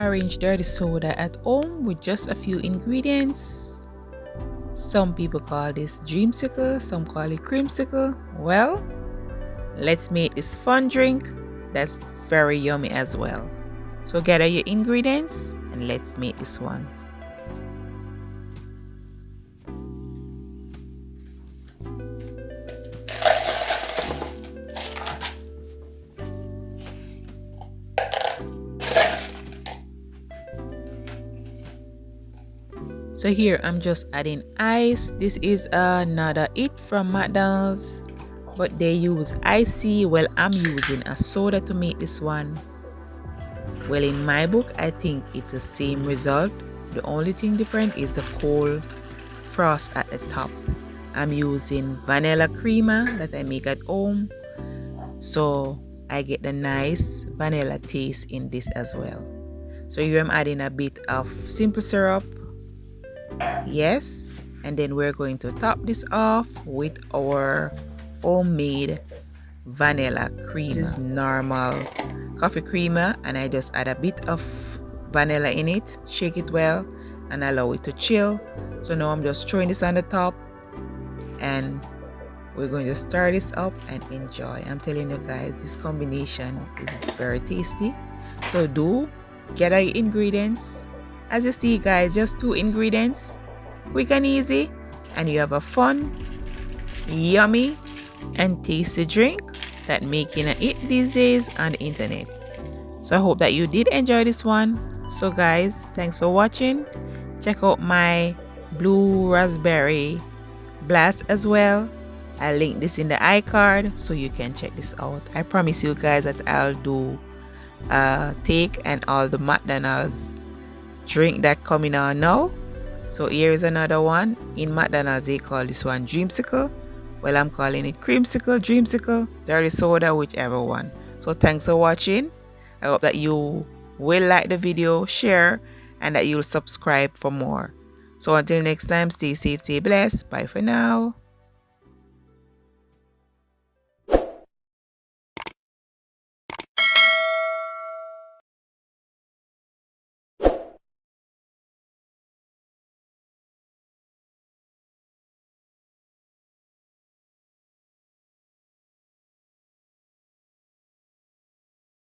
Arrange dirty soda at home with just a few ingredients. Some people call this Dreamsicle, some call it Creamsicle. Well, let's make this fun drink that's very yummy as well. So gather your ingredients and let's make this one. So here I'm just adding ice. This is another hit from McDonald's, but they use icy. Well, I'm using a soda to make this one. Well, in my book, I think it's the same result. The only thing different is the cold frost at the top. I'm using vanilla creamer that I make at home, so I get the nice vanilla taste in this as well. So here I'm adding a bit of simple syrup. Yes, and then we're going to top this off with our homemade vanilla cream. This is normal coffee creamer, and I just add a bit of vanilla in it, shake it well, and allow it to chill. So now I'm just throwing this on the top, and we're going to stir this up and enjoy. I'm telling you guys, this combination is very tasty. So do get our ingredients. As you see guys, just 2 ingredients, quick and easy, and you have a fun, yummy and tasty drink that making a hit these days on the internet. So I hope that you did enjoy this one. So guys, thanks for watching. Check out my blue raspberry blast as well. I'll link this in the iCard so you can check this out. I promise you guys that I'll do a take and all the McDonald's drink that coming on now. So here is another one. In McDonald's they call this one Dreamsicle. Well, I'm calling it Creamsicle, Dreamsicle, dirty soda, whichever one. So thanks for watching. I hope that you will like the video, share, and that you'll subscribe for more. So until next time, stay safe, stay blessed. Bye for now.